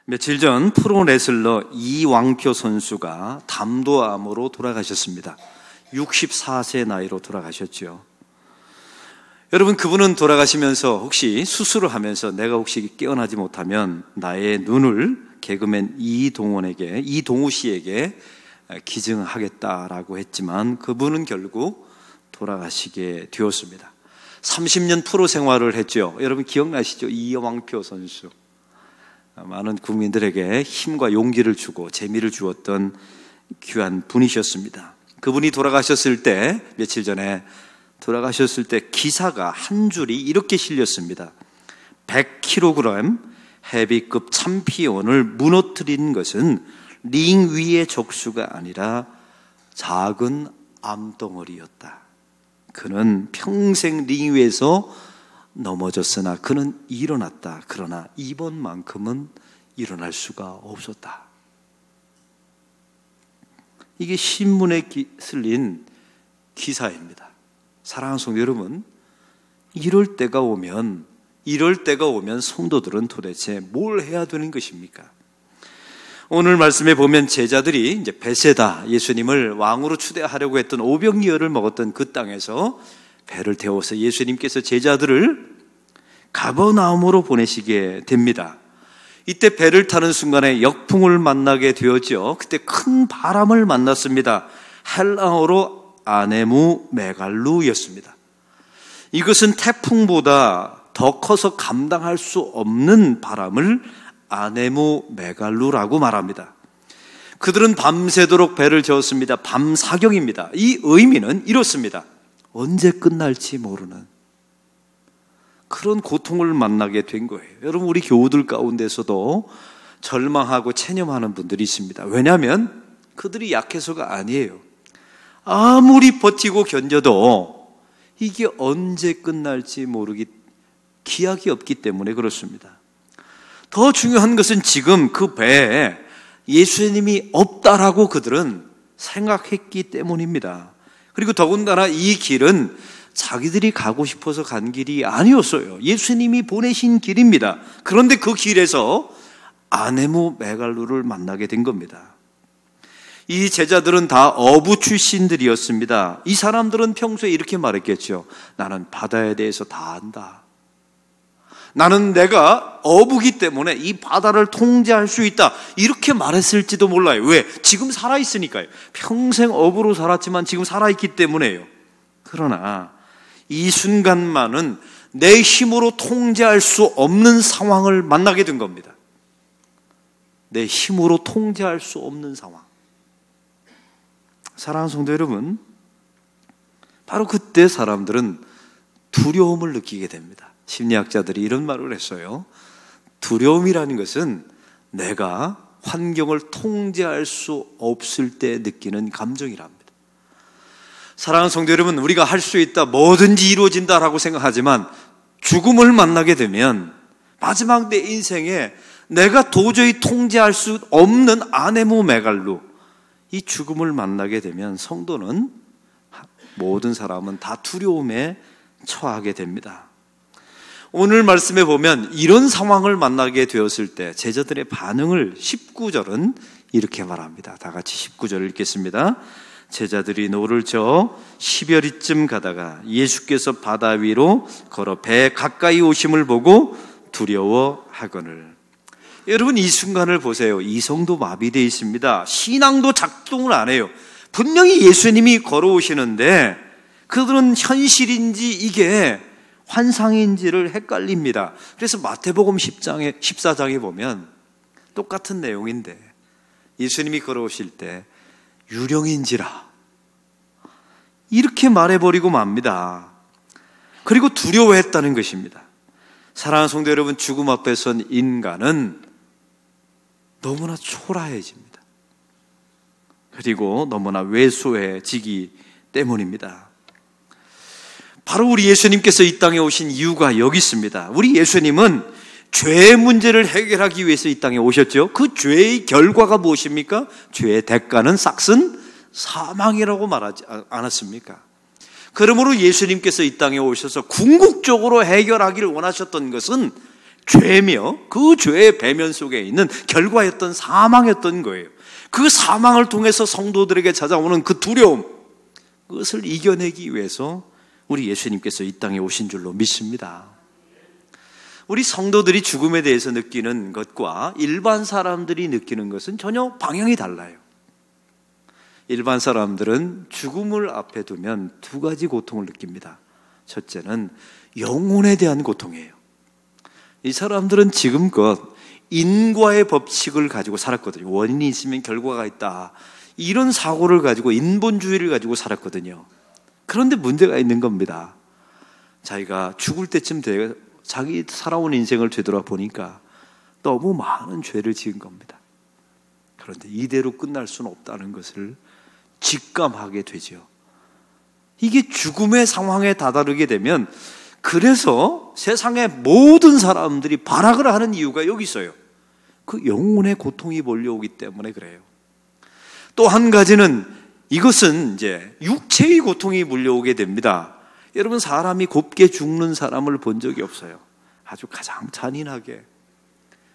며칠 전 프로레슬러 이왕표 선수가 담도암으로 돌아가셨습니다. 64세 나이로 돌아가셨죠. 여러분, 그분은 돌아가시면서 혹시 수술을 하면서 내가 혹시 깨어나지 못하면 나의 눈을 개그맨 이동우 씨에게 기증하겠다라고 했지만 그분은 결국 돌아가시게 되었습니다. 30년 프로 생활을 했죠. 여러분 기억나시죠? 이왕표 선수. 많은 국민들에게 힘과 용기를 주고 재미를 주었던 귀한 분이셨습니다. 그분이 돌아가셨을 때, 며칠 전에 돌아가셨을 때 기사가 한 줄이 이렇게 실렸습니다. 100kg 헤비급 챔피언을 무너뜨린 것은 링 위의 적수가 아니라 작은 암덩어리였다. 그는 평생 링 위에서 넘어졌으나 그는 일어났다. 그러나 이번만큼은 일어날 수가 없었다. 이게 신문에 실린 기사입니다. 사랑하는 성도 여러분, 이럴 때가 오면 성도들은 도대체 뭘 해야 되는 것입니까? 오늘 말씀에 보면 제자들이 이제 베세다, 예수님을 왕으로 추대하려고 했던 오병이어를 먹었던 그 땅에서 배를 태워서 예수님께서 제자들을 가버나움으로 보내시게 됩니다. 이때 배를 타는 순간에 역풍을 만나게 되었죠. 그때 큰 바람을 만났습니다. 헬라어로 아네무 메갈루였습니다. 이것은 태풍보다 더 커서 감당할 수 없는 바람을 아네무 메갈루라고 말합니다. 그들은 밤새도록 배를 저었습니다. 밤사경입니다. 이 의미는 이렇습니다. 언제 끝날지 모르는 그런 고통을 만나게 된 거예요. 여러분, 우리 교우들 가운데서도 절망하고 체념하는 분들이 있습니다. 왜냐하면 그들이 약해서가 아니에요. 아무리 버티고 견뎌도 이게 언제 끝날지 기약이 없기 때문에 그렇습니다. 더 중요한 것은 지금 그 배에 예수님이 없다라고 그들은 생각했기 때문입니다. 그리고 더군다나 이 길은 자기들이 가고 싶어서 간 길이 아니었어요. 예수님이 보내신 길입니다. 그런데 그 길에서 아네무 메갈루를 만나게 된 겁니다. 이 제자들은 다 어부 출신들이었습니다. 이 사람들은 평소에 이렇게 말했겠죠. 나는 바다에 대해서 다 안다. 나는 내가 어부기 때문에 이 바다를 통제할 수 있다. 이렇게 말했을지도 몰라요. 왜? 지금 살아있으니까요. 평생 어부로 살았지만 지금 살아있기 때문에요. 그러나 이 순간만은 내 힘으로 통제할 수 없는 상황을 만나게 된 겁니다. 내 힘으로 통제할 수 없는 상황. 사랑하는 성도 여러분, 바로 그때 사람들은 두려움을 느끼게 됩니다. 심리학자들이 이런 말을 했어요. 두려움이라는 것은 내가 환경을 통제할 수 없을 때 느끼는 감정이랍니다. 사랑하는 성도 여러분, 우리가 할 수 있다, 뭐든지 이루어진다라고 생각하지만 죽음을 만나게 되면 마지막 내 인생에 내가 도저히 통제할 수 없는 아네무 메갈루, 이 죽음을 만나게 되면 성도는, 모든 사람은 다 두려움에 처하게 됩니다. 오늘 말씀에 보면 이런 상황을 만나게 되었을 때 제자들의 반응을 19절은 이렇게 말합니다. 다 같이 19절을 읽겠습니다. 제자들이 노를 저어 10여리쯤 가다가 예수께서 바다 위로 걸어 배 가까이 오심을 보고 두려워하거늘. 여러분, 이 순간을 보세요. 이성도 마비되어 있습니다. 신앙도 작동을 안 해요. 분명히 예수님이 걸어오시는데 그들은 현실인지 이게 환상인지를 헷갈립니다. 그래서 마태복음 14장에 보면 똑같은 내용인데 예수님이 걸어오실 때 유령인지라 이렇게 말해버리고 맙니다. 그리고 두려워했다는 것입니다. 사랑하는 성도 여러분, 죽음 앞에 선 인간은 너무나 초라해집니다. 그리고 너무나 왜소해지기 때문입니다. 바로 우리 예수님께서 이 땅에 오신 이유가 여기 있습니다. 우리 예수님은 죄의 문제를 해결하기 위해서 이 땅에 오셨죠. 그 죄의 결과가 무엇입니까? 죄의 대가는 싹슨 사망이라고 말하지 않았습니까? 그러므로 예수님께서 이 땅에 오셔서 궁극적으로 해결하기를 원하셨던 것은 죄며 그 죄의 배면 속에 있는 결과였던 사망이었던 거예요. 그 사망을 통해서 성도들에게 찾아오는 그 두려움, 그것을 이겨내기 위해서 우리 예수님께서 이 땅에 오신 줄로 믿습니다. 우리 성도들이 죽음에 대해서 느끼는 것과 일반 사람들이 느끼는 것은 전혀 방향이 달라요. 일반 사람들은 죽음을 앞에 두면 두 가지 고통을 느낍니다. 첫째는 영혼에 대한 고통이에요. 이 사람들은 지금껏 인과의 법칙을 가지고 살았거든요. 원인이 있으면 결과가 있다, 이런 사고를 가지고 인본주의를 가지고 살았거든요. 그런데 문제가 있는 겁니다. 자기가 죽을 때쯤 돼 자기 살아온 인생을 되돌아보니까 너무 많은 죄를 지은 겁니다. 그런데 이대로 끝날 수는 없다는 것을 직감하게 되죠. 이게 죽음의 상황에 다다르게 되면, 그래서 세상의 모든 사람들이 발악을 하는 이유가 여기 있어요. 그 영혼의 고통이 몰려오기 때문에 그래요. 또 한 가지는 이것은 이제 육체의 고통이 몰려오게 됩니다. 여러분, 사람이 곱게 죽는 사람을 본 적이 없어요. 아주 가장 잔인하게,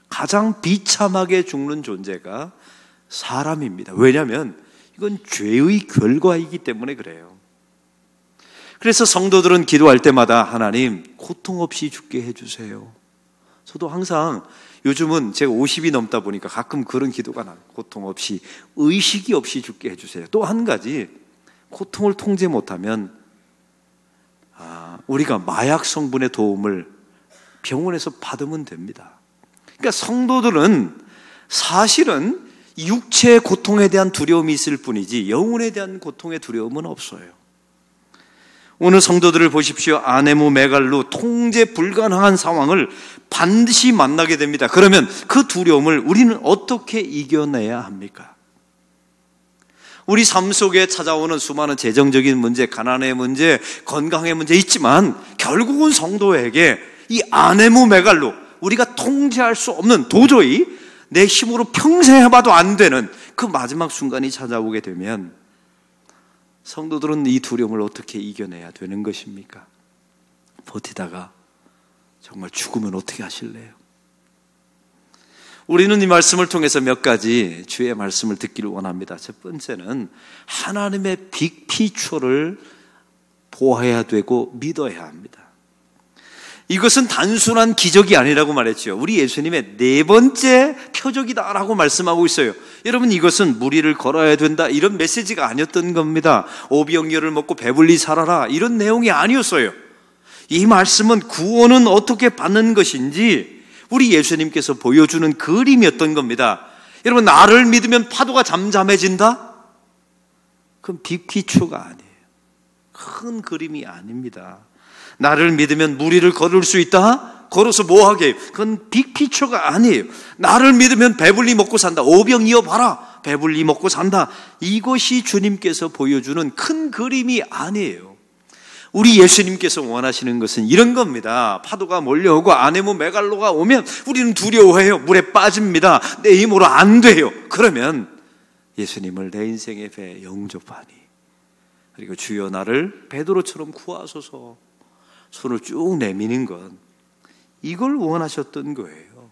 가장 비참하게 죽는 존재가 사람입니다. 왜냐하면 이건 죄의 결과이기 때문에 그래요. 그래서 성도들은 기도할 때마다 하나님, 고통 없이 죽게 해주세요. 저도 항상 요즘은 제가 50이 넘다 보니까 가끔 그런 기도가 나요. 고통 없이, 의식이 없이 죽게 해주세요. 또 한 가지, 고통을 통제 못하면 우리가 마약 성분의 도움을 병원에서 받으면 됩니다. 그러니까 성도들은 사실은 육체의 고통에 대한 두려움이 있을 뿐이지 영혼에 대한 고통의 두려움은 없어요. 오늘 성도들을 보십시오. 아네모 메갈로 통제 불가능한 상황을 반드시 만나게 됩니다. 그러면 그 두려움을 우리는 어떻게 이겨내야 합니까? 우리 삶 속에 찾아오는 수많은 재정적인 문제, 가난의 문제, 건강의 문제 있지만 결국은 성도에게 이 아네모 메갈로, 우리가 통제할 수 없는, 도저히 내 힘으로 평생 해봐도 안 되는 그 마지막 순간이 찾아오게 되면 성도들은 이 두려움을 어떻게 이겨내야 되는 것입니까? 버티다가 정말 죽으면 어떻게 하실래요? 우리는 이 말씀을 통해서 몇 가지 주의 말씀을 듣기를 원합니다. 첫 번째는 하나님의 빅피처를 보아야 되고 믿어야 합니다. 이것은 단순한 기적이 아니라고 말했죠. 우리 예수님의 네 번째 표적이다라고 말씀하고 있어요. 여러분, 이것은 무리를 걸어야 된다, 이런 메시지가 아니었던 겁니다. 오병이어를 먹고 배불리 살아라, 이런 내용이 아니었어요. 이 말씀은 구원은 어떻게 받는 것인지 우리 예수님께서 보여주는 그림이었던 겁니다. 여러분, 나를 믿으면 파도가 잠잠해진다? 그건 빅피처가 아니에요. 큰 그림이 아닙니다. 나를 믿으면 무리를 걸을 수 있다? 걸어서 뭐하게 해요? 그건 빅피처가 아니에요. 나를 믿으면 배불리 먹고 산다. 오병이어 봐라, 배불리 먹고 산다. 이것이 주님께서 보여주는 큰 그림이 아니에요. 우리 예수님께서 원하시는 것은 이런 겁니다. 파도가 몰려오고 아네모 메갈로가 오면 우리는 두려워해요. 물에 빠집니다. 내 힘으로 안 돼요. 그러면 예수님을 내 인생의 배에 영접하니, 그리고 주여 나를 베드로처럼 구하소서, 손을 쭉 내미는 것, 이걸 원하셨던 거예요.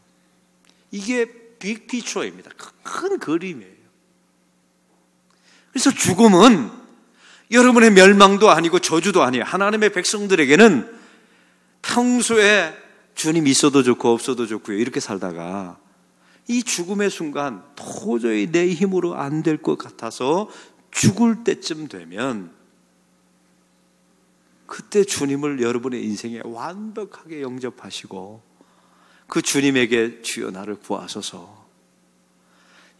이게 빅피처입니다. 큰 그림이에요. 그래서 죽음은 여러분의 멸망도 아니고 저주도 아니에요. 하나님의 백성들에게는 평소에 주님 있어도 좋고 없어도 좋고요, 이렇게 살다가 이 죽음의 순간 도저히 내 힘으로 안 될 것 같아서 죽을 때쯤 되면, 그때 주님을 여러분의 인생에 완벽하게 영접하시고 그 주님에게 주여 나를 구하소서,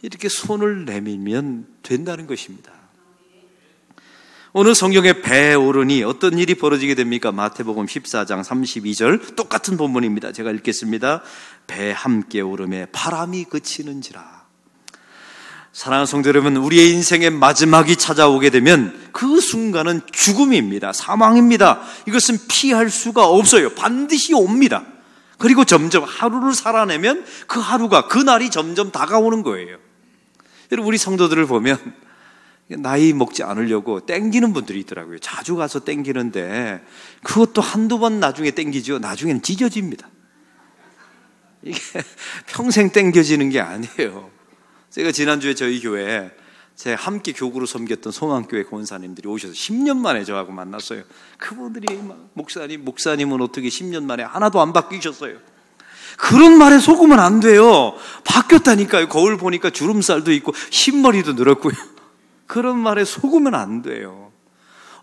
이렇게 손을 내밀면 된다는 것입니다. 오늘 성경의 배에 오르니 어떤 일이 벌어지게 됩니까? 마태복음 14장 32절 똑같은 본문입니다. 제가 읽겠습니다. 배 함께 오름에 바람이 그치는지라. 사랑하는 성도 여러분, 우리의 인생의 마지막이 찾아오게 되면 그 순간은 죽음입니다. 사망입니다. 이것은 피할 수가 없어요. 반드시 옵니다. 그리고 점점 하루를 살아내면 그 하루가, 그 날이 점점 다가오는 거예요. 여러분, 우리 성도들을 보면 나이 먹지 않으려고 땡기는 분들이 있더라고요. 자주 가서 땡기는데 그것도 한두 번 나중에 땡기죠. 나중에는 찢어집니다. 이게 평생 땡겨지는 게 아니에요. 제가 지난주에 저희 교회에 제 함께 교구로 섬겼던 소망교회 권사님들이 오셔서 10년 만에 저하고 만났어요. 그분들이 막 목사님은 어떻게 10년 만에 하나도 안 바뀌셨어요. 그런 말에 속으면 안 돼요. 바뀌었다니까요. 거울 보니까 주름살도 있고 흰머리도 늘었고요. 그런 말에 속으면 안 돼요.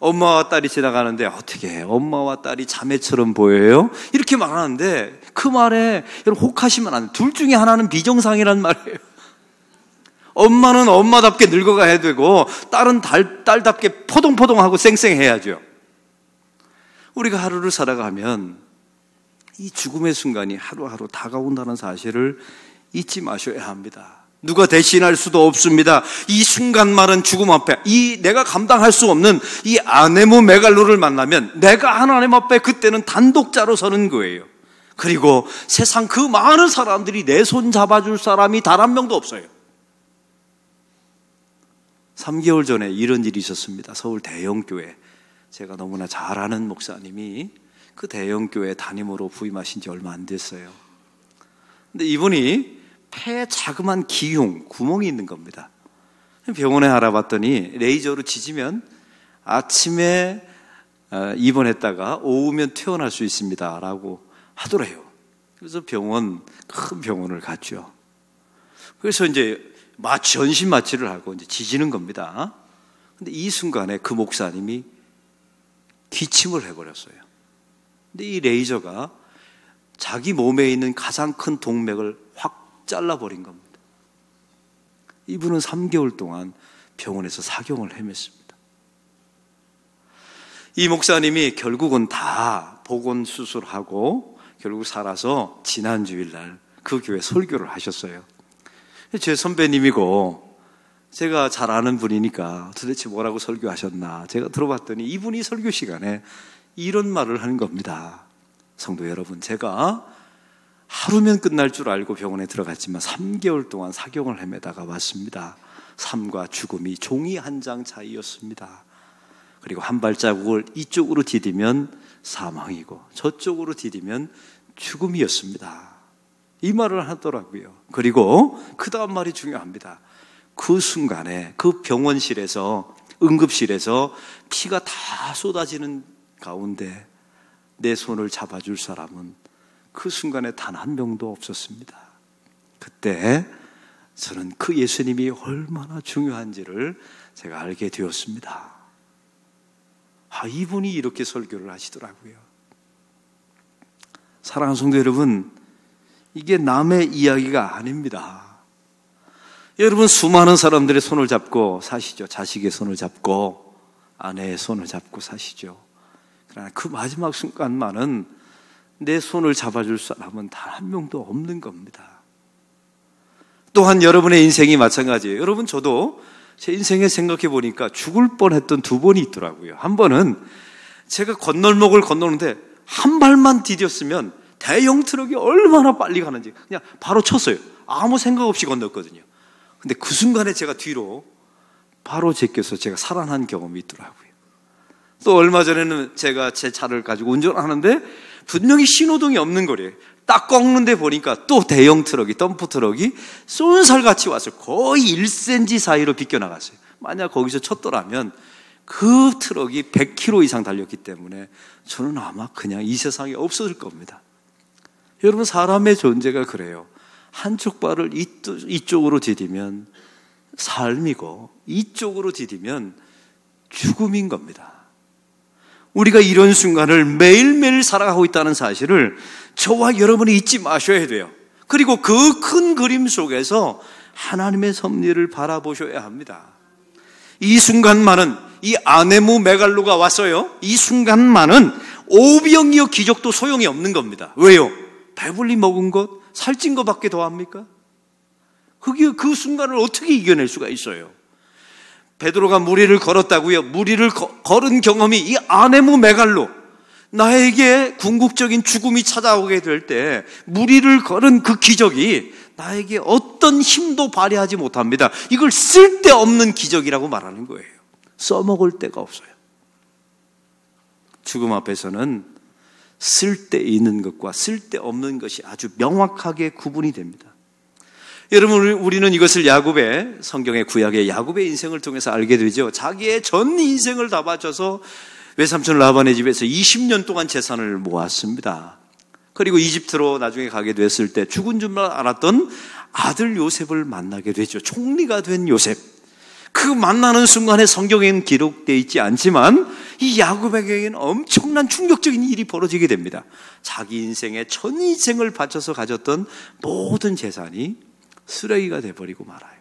엄마와 딸이 지나가는데 어떻게 엄마와 딸이 자매처럼 보여요? 이렇게 말하는데 그 말에 여러분 혹하시면 안 돼요. 둘 중에 하나는 비정상이란 말이에요. 엄마는 엄마답게 늙어가야 되고 딸은 딸답게 포동포동하고 쌩쌩해야죠. 우리가 하루를 살아가면 이 죽음의 순간이 하루하루 다가온다는 사실을 잊지 마셔야 합니다. 누가 대신할 수도 없습니다. 이 순간만은 죽음 앞에 이 내가 감당할 수 없는 이 아네모 메갈로를 만나면 내가 하나님 앞에 그때는 단독자로 서는 거예요. 그리고 세상 그 많은 사람들이 내 손 잡아줄 사람이 단 한 명도 없어요. 3개월 전에 이런 일이 있었습니다. 서울 대형교회, 제가 너무나 잘 아는 목사님이 그 대형교회 담임으로 부임하신 지 얼마 안 됐어요. 근데 이분이 폐에 자그만 기흉, 구멍이 있는 겁니다. 병원에 알아봤더니 레이저로 지지면 아침에 입원했다가 오후면 퇴원할 수 있습니다 라고 하더래요. 그래서 큰 병원을 갔죠. 그래서 이제 전신 마취를 하고 이제 지지는 겁니다. 근데 이 순간에 그 목사님이 기침을 해버렸어요. 근데 이 레이저가 자기 몸에 있는 가장 큰 동맥을 확 잘라버린 겁니다. 이분은 3개월 동안 병원에서 사경을 헤맸습니다. 이 목사님이 결국은 다 복원 수술하고 결국 살아서 지난 주일날 그 교회 설교를 하셨어요. 제 선배님이고 제가 잘 아는 분이니까 도대체 뭐라고 설교하셨나 제가 들어봤더니 이분이 설교 시간에 이런 말을 하는 겁니다. 성도 여러분, 제가 하루면 끝날 줄 알고 병원에 들어갔지만 3개월 동안 사경을 헤매다가 왔습니다. 삶과 죽음이 종이 한 장 차이였습니다. 그리고 한 발자국을 이쪽으로 디디면 사망이고 저쪽으로 디디면 죽음이었습니다. 이 말을 하더라고요. 그리고 그 다음 말이 중요합니다. 그 순간에 그 병원실에서 응급실에서 피가 다 쏟아지는 가운데 내 손을 잡아줄 사람은 그 순간에 단 한 명도 없었습니다. 그때 저는 그 예수님이 얼마나 중요한지를 제가 알게 되었습니다. 이분이 이렇게 설교를 하시더라고요. 사랑하는 성도 여러분, 이게 남의 이야기가 아닙니다. 여러분, 수많은 사람들의 손을 잡고 사시죠. 자식의 손을 잡고 아내의 손을 잡고 사시죠. 그러나 그 마지막 순간만은 내 손을 잡아줄 사람은 단 한 명도 없는 겁니다. 또한 여러분의 인생이 마찬가지예요. 여러분, 저도 제 인생에 생각해 보니까 죽을 뻔했던 2번이 있더라고요. 한 번은 제가 건널목을 건너는데 한 발만 디뎠으면 대형 트럭이 얼마나 빨리 가는지 그냥 바로 쳤어요. 아무 생각 없이 건넜거든요. 근데 그 순간에 제가 뒤로 바로 제껴서 제가 살아난 경험이 있더라고요. 또 얼마 전에는 제가 제 차를 가지고 운전하는데 분명히 신호등이 없는 거리에 딱 꺾는데 보니까 또 대형 트럭이, 덤프 트럭이 쏜살같이 와서 거의 1cm 사이로 비껴나갔어요. 만약 거기서 쳤더라면 그 트럭이 100km 이상 달렸기 때문에 저는 아마 그냥 이 세상에 없어질 겁니다. 여러분, 사람의 존재가 그래요. 한쪽 발을 이쪽으로 디디면 삶이고 이쪽으로 디디면 죽음인 겁니다. 우리가 이런 순간을 매일매일 살아가고 있다는 사실을 저와 여러분이 잊지 마셔야 돼요. 그리고 그 큰 그림 속에서 하나님의 섭리를 바라보셔야 합니다. 이 순간만은, 이 아네모 메갈로가 왔어요. 이 순간만은 오병이어 기적도 소용이 없는 겁니다. 왜요? 배불리 먹은 것, 살찐 것밖에 더 합니까? 그게 그 순간을 어떻게 이겨낼 수가 있어요? 베드로가 무리를 걸었다고요. 무리를 걸은 경험이 이 아네모 메갈로, 나에게 궁극적인 죽음이 찾아오게 될 때 무리를 걸은 그 기적이 나에게 어떤 힘도 발휘하지 못합니다. 이걸 쓸데없는 기적이라고 말하는 거예요. 써먹을 데가 없어요. 죽음 앞에서는 쓸데있는 것과 쓸데없는 것이 아주 명확하게 구분이 됩니다. 여러분, 우리는 이것을 야곱의, 성경의 구약의 야곱의 인생을 통해서 알게 되죠. 자기의 전 인생을 다 바쳐서 외삼촌 라반의 집에서 20년 동안 재산을 모았습니다. 그리고 이집트로 나중에 가게 됐을 때 죽은 줄 알았던 아들 요셉을 만나게 되죠. 총리가 된 요셉. 그 만나는 순간에 성경에는 기록되어 있지 않지만 이 야곱에게는 엄청난 충격적인 일이 벌어지게 됩니다. 자기 인생의 전 인생을 바쳐서 가졌던 모든 재산이 쓰레기가 돼버리고 말아요.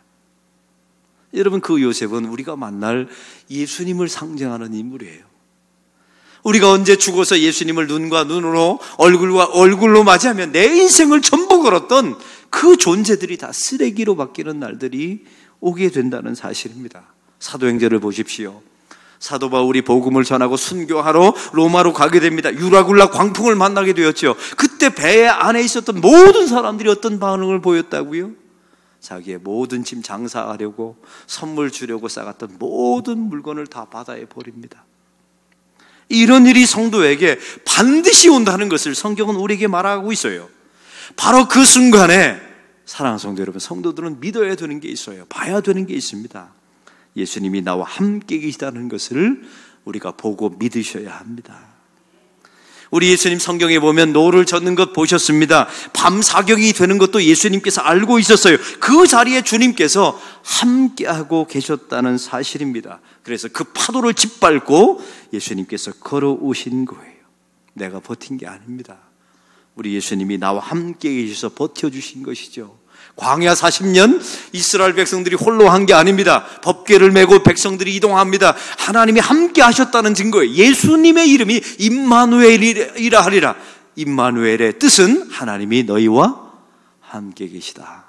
여러분, 그 요셉은 우리가 만날 예수님을 상징하는 인물이에요. 우리가 언제 죽어서 예수님을 눈과 눈으로, 얼굴과 얼굴로 맞이하면 내 인생을 전부 걸었던 그 존재들이 다 쓰레기로 바뀌는 날들이 오게 된다는 사실입니다. 사도행전을 보십시오. 사도 바울이 복음을 전하고 순교하러 로마로 가게 됩니다. 유라굴라 광풍을 만나게 되었죠. 그때 배 안에 있었던 모든 사람들이 어떤 반응을 보였다고요? 자기의 모든 짐 장사하려고 선물 주려고 싸갔던 모든 물건을 다 바다에 버립니다. 이런 일이 성도에게 반드시 온다는 것을 성경은 우리에게 말하고 있어요. 바로 그 순간에 사랑하는 성도 여러분, 성도들은 믿어야 되는 게 있어요. 봐야 되는 게 있습니다. 예수님이 나와 함께 계시다는 것을 우리가 보고 믿으셔야 합니다. 우리 예수님 성경에 보면 노를 젓는 것 보셨습니다. 밤 사경이 되는 것도 예수님께서 알고 있었어요. 그 자리에 주님께서 함께하고 계셨다는 사실입니다. 그래서 그 파도를 짓밟고 예수님께서 걸어오신 거예요. 내가 버틴 게 아닙니다. 우리 예수님이 나와 함께 계셔서 버텨주신 것이죠. 광야 40년 이스라엘 백성들이 홀로 한 게 아닙니다. 법궤를 메고 백성들이 이동합니다. 하나님이 함께 하셨다는 증거예요. 예수님의 이름이 임마누엘이라 하리라. 임마누엘의 뜻은 하나님이 너희와 함께 계시다.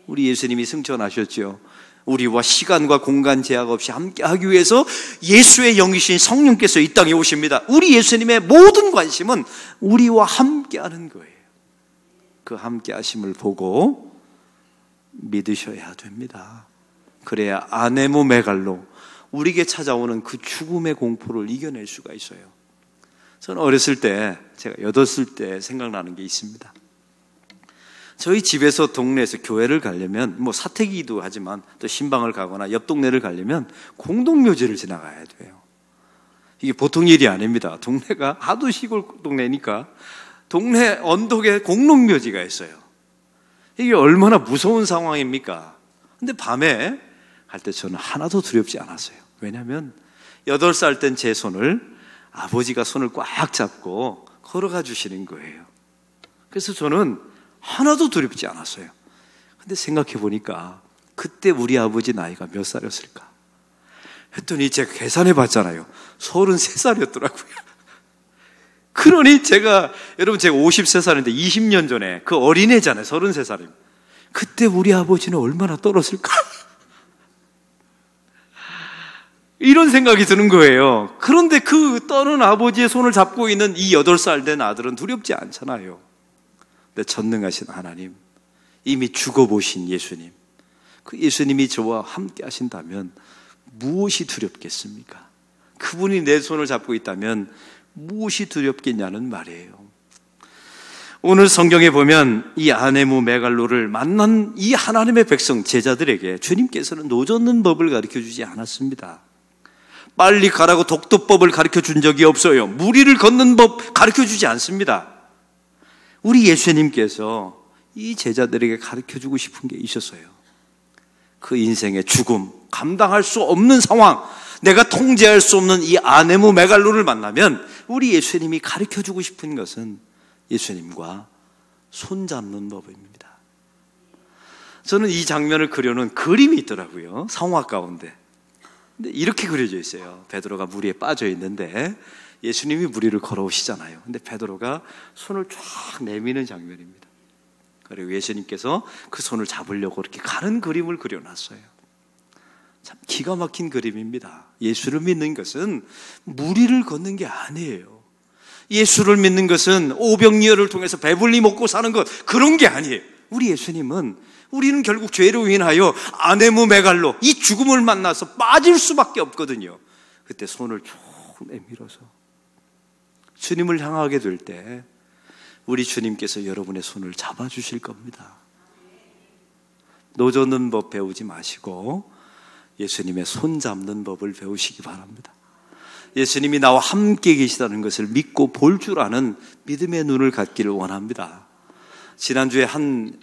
우리 예수님이 승천하셨죠. 우리와 시간과 공간 제약 없이 함께 하기 위해서 예수의 영이신 성령께서 이 땅에 오십니다. 우리 예수님의 모든 관심은 우리와 함께 하는 거예요. 그 함께 하심을 보고 믿으셔야 됩니다. 그래야 아네모 메갈로, 우리에게 찾아오는 그 죽음의 공포를 이겨낼 수가 있어요. 저는 어렸을 때, 제가 8살 때 생각나는 게 있습니다. 저희 집에서 동네에서 교회를 가려면 사택이기도 하지만 또 신방을 가거나 옆 동네를 가려면 공동묘지를 지나가야 돼요. 이게 보통 일이 아닙니다. 동네가 하도 시골 동네니까 동네 언덕에 공동묘지가 있어요. 이게 얼마나 무서운 상황입니까? 근데 밤에 갈 때 저는 하나도 두렵지 않았어요. 왜냐하면 8살 땐 제 손을 아버지가 손을 꽉 잡고 걸어가 주시는 거예요. 그래서 저는 하나도 두렵지 않았어요. 근데 생각해 보니까 그때 우리 아버지 나이가 몇 살이었을까? 했더니 제가 계산해 봤잖아요. 33살이었더라고요. 그러니 여러분 제가 53살인데 20년 전에 그 어린애잖아요. 33살이면. 그때 우리 아버지는 얼마나 떨었을까? 이런 생각이 드는 거예요. 그런데 그 떠는 아버지의 손을 잡고 있는 이 8살 된 아들은 두렵지 않잖아요. 근데 전능하신 하나님, 이미 죽어보신 예수님, 그 예수님이 저와 함께 하신다면 무엇이 두렵겠습니까? 그분이 내 손을 잡고 있다면 무엇이 두렵겠냐는 말이에요. 오늘 성경에 보면 이 아네모 메갈로를 만난 이 하나님의 백성 제자들에게 주님께서는 노젓는 법을 가르쳐주지 않았습니다. 빨리 가라고 독도법을 가르쳐준 적이 없어요. 무리를 걷는 법 가르쳐주지 않습니다. 우리 예수님께서 이 제자들에게 가르쳐주고 싶은 게 있었어요. 그 인생의 죽음, 감당할 수 없는 상황, 내가 통제할 수 없는 이 아네모 메갈로를 만나면 우리 예수님이 가르쳐주고 싶은 것은 예수님과 손잡는 법입니다. 저는 이 장면을 그려놓은 그림이 있더라고요. 성화 가운데. 근데 이렇게 그려져 있어요. 베드로가 무리에 빠져 있는데 예수님이 무리를 걸어오시잖아요. 근데 베드로가 손을 쫙 내미는 장면입니다. 그리고 예수님께서 그 손을 잡으려고 이렇게 가는 그림을 그려놨어요. 참 기가 막힌 그림입니다. 예수를 믿는 것은 무리를 걷는 게 아니에요. 예수를 믿는 것은 오병이어를 통해서 배불리 먹고 사는 것, 그런 게 아니에요. 우리 예수님은, 우리는 결국 죄로 인하여 아네모 메갈로, 이 죽음을 만나서 빠질 수밖에 없거든요. 그때 손을 쭉 내밀어서 주님을 향하게 될 때 우리 주님께서 여러분의 손을 잡아주실 겁니다. 노젓는 법 배우지 마시고 예수님의 손 잡는 법을 배우시기 바랍니다. 예수님이 나와 함께 계시다는 것을 믿고 볼 줄 아는 믿음의 눈을 갖기를 원합니다. 지난주에 한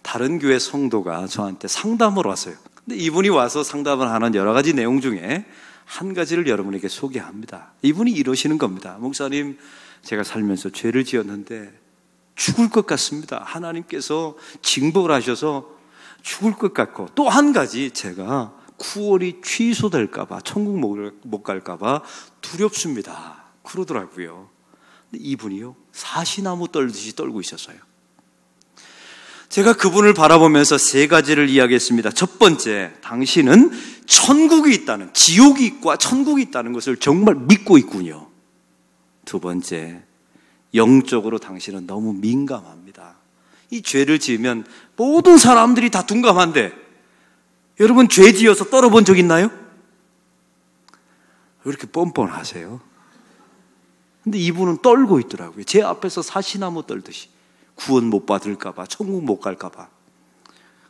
다른 교회 성도가 저한테 상담을 왔어요. 근데 이분이 와서 상담을 하는 여러 가지 내용 중에 한 가지를 여러분에게 소개합니다. 이분이 이러시는 겁니다. 목사님, 제가 살면서 죄를 지었는데 죽을 것 같습니다. 하나님께서 징벌을 하셔서 죽을 것 같고, 또 한 가지 제가 구원이 취소될까봐, 천국 못 갈까봐 두렵습니다. 그러더라고요. 근데 이분이요, 사시나무 떨듯이 떨고 있었어요. 제가 그분을 바라보면서 세 가지를 이야기했습니다. 첫 번째, 당신은 천국이 있다는, 지옥이 있고 천국이 있다는 것을 정말 믿고 있군요. 두 번째, 영적으로 당신은 너무 민감합니다. 이 죄를 지으면 모든 사람들이 다 둔감한데, 여러분 죄 지어서 떨어본 적 있나요? 왜 이렇게 뻔뻔하세요? 근데 이분은 떨고 있더라고요. 제 앞에서 사시나무 떨듯이. 구원 못 받을까봐, 천국 못 갈까봐.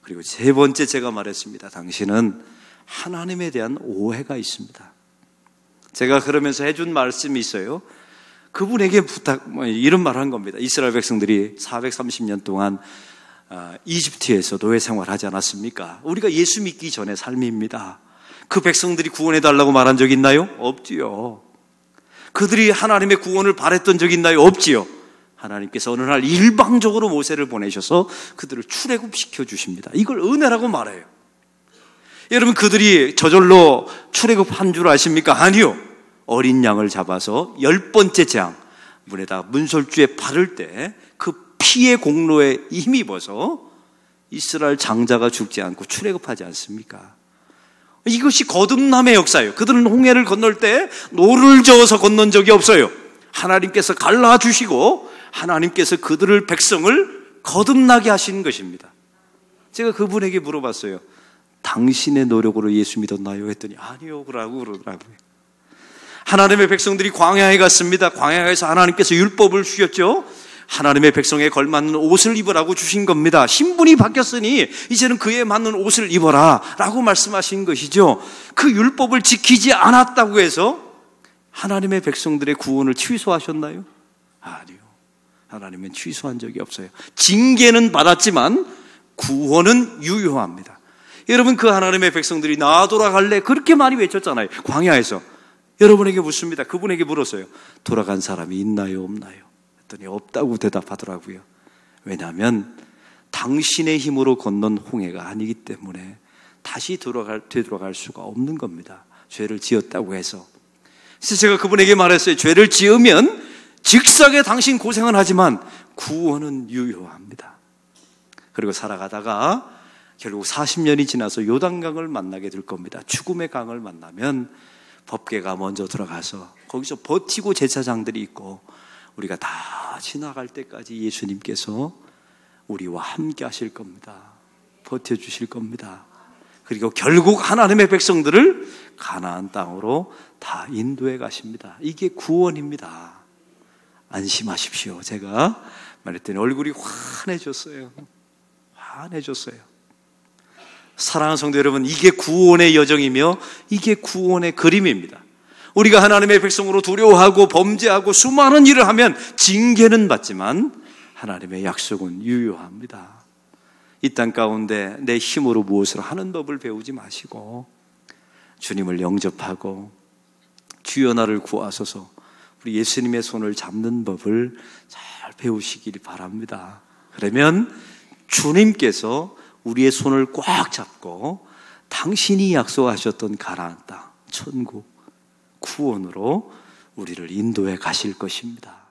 그리고 세 번째 제가 말했습니다. 당신은 하나님에 대한 오해가 있습니다. 제가 그러면서 해준 말씀이 있어요. 그분에게 이런 말을 한 겁니다. 이스라엘 백성들이 430년 동안 이집트에서 노예 생활하지 않았습니까? 우리가 예수 믿기 전의 삶입니다. 그 백성들이 구원해달라고 말한 적 있나요? 없지요. 그들이 하나님의 구원을 바랬던 적 있나요? 없지요. 하나님께서 어느 날 일방적으로 모세를 보내셔서 그들을 출애굽시켜 주십니다. 이걸 은혜라고 말해요. 여러분, 그들이 저절로 출애굽한 줄 아십니까? 아니요. 어린 양을 잡아서 10번째 재앙, 문에다 문설주에 바를 때 그 피의 공로에 힘입어서 이스라엘 장자가 죽지 않고 출애굽하지 않습니까? 이것이 거듭남의 역사예요. 그들은 홍해를 건널 때 노를 저어서 건넌 적이 없어요. 하나님께서 갈라주시고 하나님께서 그들을, 백성을 거듭나게 하시는 것입니다. 제가 그분에게 물어봤어요. 당신의 노력으로 예수 믿었나요? 했더니 아니요 라고 그러더라고요. 하나님의 백성들이 광야에 갔습니다. 광야에서 하나님께서 율법을 주셨죠. 하나님의 백성에 걸맞는 옷을 입으라고 주신 겁니다. 신분이 바뀌었으니 이제는 그에 맞는 옷을 입어라 라고 말씀하신 것이죠. 그 율법을 지키지 않았다고 해서 하나님의 백성들의 구원을 취소하셨나요? 아니요. 하나님은 취소한 적이 없어요. 징계는 받았지만 구원은 유효합니다. 여러분, 그 하나님의 백성들이 나 돌아갈래 그렇게 많이 외쳤잖아요. 광야에서. 여러분에게 묻습니다. 그분에게 물었어요. 돌아간 사람이 있나요, 없나요? 했더니 없다고 대답하더라고요. 왜냐하면 당신의 힘으로 건넌 홍해가 아니기 때문에 다시 되돌아갈 수가 없는 겁니다. 죄를 지었다고 해서. 그래서 제가 그분에게 말했어요. 죄를 지으면 즉석에 당신 고생은 하지만 구원은 유효합니다. 그리고 살아가다가 결국 40년이 지나서 요단강을 만나게 될 겁니다. 죽음의 강을 만나면 법궤가 먼저 들어가서 거기서 버티고 제사장들이 있고 우리가 다 지나갈 때까지 예수님께서 우리와 함께 하실 겁니다. 버텨주실 겁니다. 그리고 결국 하나님의 백성들을 가나안 땅으로 다 인도해 가십니다. 이게 구원입니다. 안심하십시오. 제가 말했더니 얼굴이 환해졌어요. 환해졌어요. 사랑하는 성도 여러분, 이게 구원의 여정이며 이게 구원의 그림입니다. 우리가 하나님의 백성으로 두려워하고 범죄하고 수많은 일을 하면 징계는 받지만 하나님의 약속은 유효합니다. 이 땅 가운데 내 힘으로 무엇을 하는 법을 배우지 마시고 주님을 영접하고 주여 나를 구하소서, 우리 예수님의 손을 잡는 법을 잘 배우시길 바랍니다. 그러면 주님께서 우리의 손을 꽉 잡고 당신이 약속하셨던 가나안 땅, 천국, 구원으로 우리를 인도해 가실 것입니다.